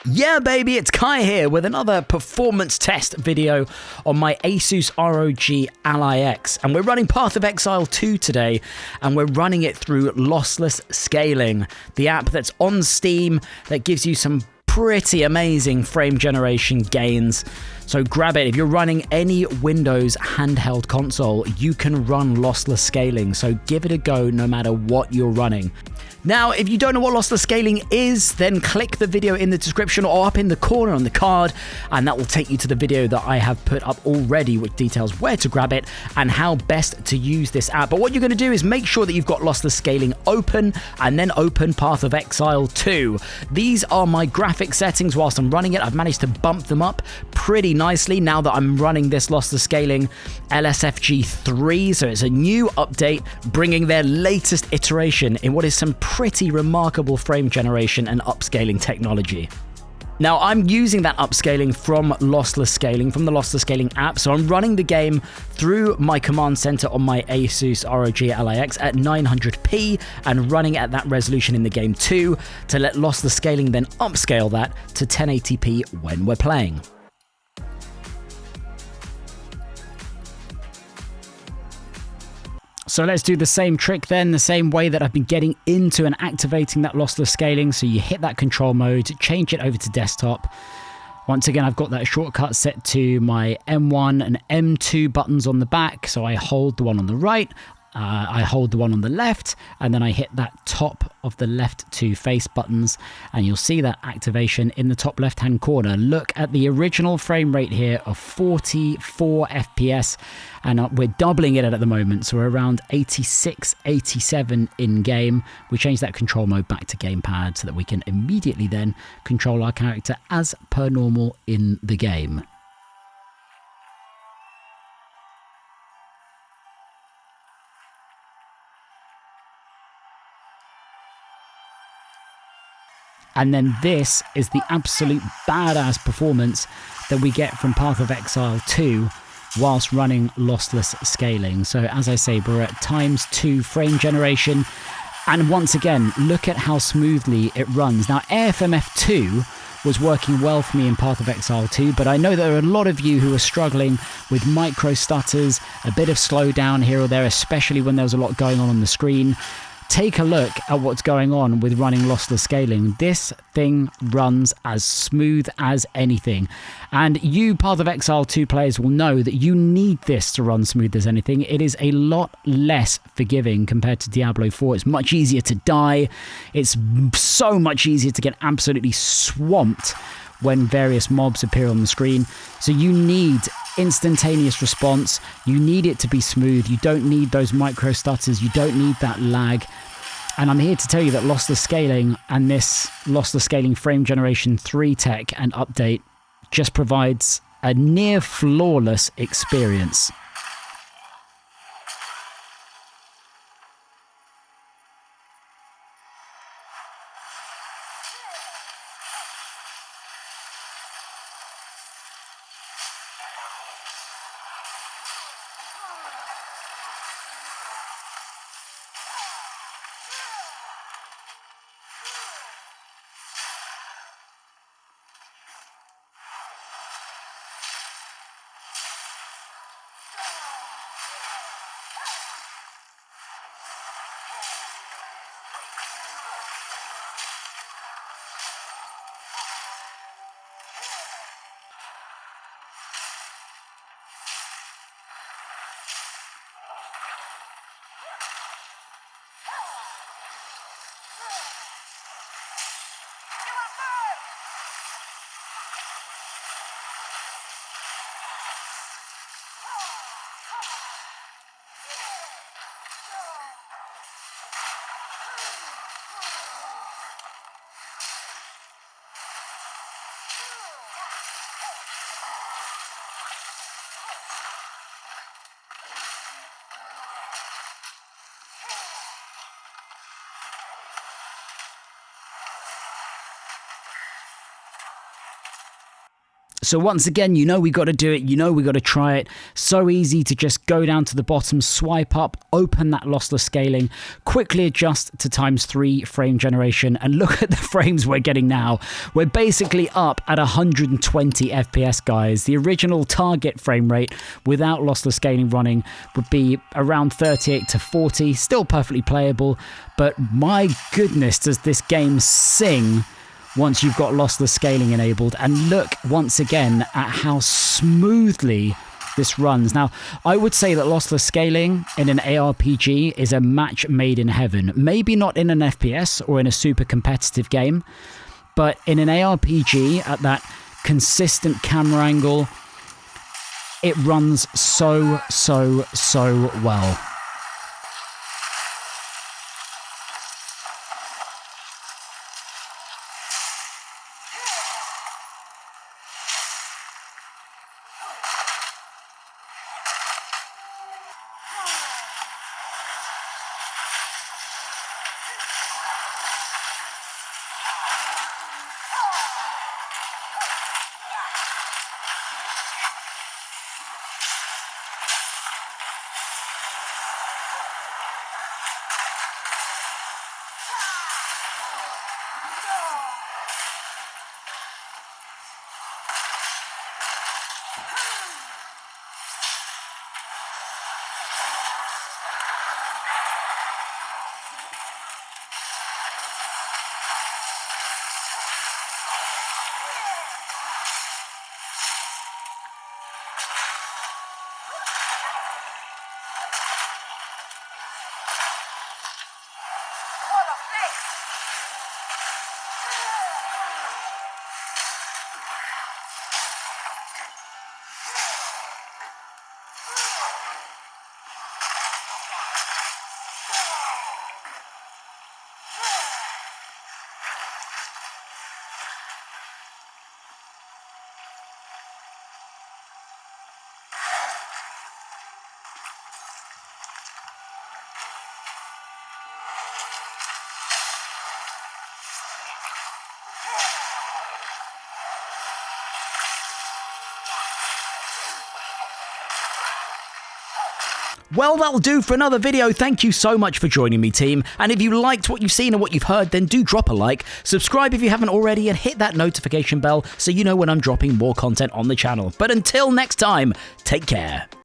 Yeah, baby, it's Kai here with another performance test video on my ASUS ROG Ally X. And we're running Path of Exile 2 today, and we're running it through Lossless Scaling, the app that's on Steam that gives you some pretty amazing frame generation gains. So grab it. If you're running any Windows handheld console, you can run Lossless Scaling. So give it a go no matter what you're running. Now, if you don't know what Lossless Scaling is, then click the video in the description or up in the corner on the card, and that will take you to the video that I have put up already, which details where to grab it and how best to use this app. But what you're going to do is make sure that you've got Lossless Scaling open, and then open Path of Exile 2. These are my graphic settings whilst I'm running it. I've managed to bump them up pretty nicely now that I'm running this Lossless Scaling LSFG 3. So it's a new update bringing their latest iteration in what is some pretty remarkable frame generation and upscaling technology. Now, I'm using that upscaling from Lossless Scaling, from the Lossless Scaling app, so I'm running the game through my command center on my ASUS ROG Ally X at 900p and running at that resolution in the game too, to let Lossless Scaling then upscale that to 1080p when we're playing. So let's do the same trick then, the same way that I've been getting into and activating that Lossless Scaling. So you hit that control mode, change it over to desktop. Once again, I've got that shortcut set to my M1 and M2 buttons on the back. So I hold the one on the right, I hold the one on the left, and then I hit that top of the left two face buttons, and you'll see that activation in the top left hand corner. Look at the original frame rate here of 44 FPS, and we're doubling it at the moment, so we're around 86, 87 in game. We change that control mode back to gamepad so that we can immediately then control our character as per normal in the game. And then this is the absolute badass performance that we get from Path of Exile 2 whilst running Lossless Scaling. So as I say, we're at ×2 frame generation. And once again, look at how smoothly it runs. Now, AFMF2 was working well for me in Path of Exile 2, but I know there are a lot of you who are struggling with micro stutters, a bit of slowdown here or there, especially when there's a lot going on the screen. Take a look at what's going on with running Lossless Scaling. This thing runs as smooth as anything. And you Path of Exile 2 players will know that you need this to run smooth as anything. It is a lot less forgiving compared to Diablo 4. It's much easier to die. It's so much easier to get absolutely swamped when various mobs appear on the screen. So you need instantaneous response. You need it to be smooth. You don't need those micro stutters. You don't need that lag. And I'm here to tell you that Lossless Scaling and this Lossless Scaling Frame Generation 3 tech and update just provides a near flawless experience. So once again, you know we got to do it, you know we got to try it. So easy to just go down to the bottom, swipe up, open that lossless scaling, quickly adjust to ×3 frame generation, and look at the frames we're getting now. We're basically up at 120 FPS, guys. The original target frame rate without lossless scaling running would be around 38 to 40, still perfectly playable, but my goodness, does this game sing once you've got lossless scaling enabled. And look once again at how smoothly this runs. Now, I would say that lossless scaling in an ARPG is a match made in heaven. Maybe not in an FPS or in a super competitive game, but in an ARPG at that consistent camera angle, it runs so well. Well, that'll do for another video. Thank you so much for joining me, team. And if you liked what you've seen and what you've heard, then do drop a like, subscribe if you haven't already, and hit that notification bell so you know when I'm dropping more content on the channel. But until next time, take care.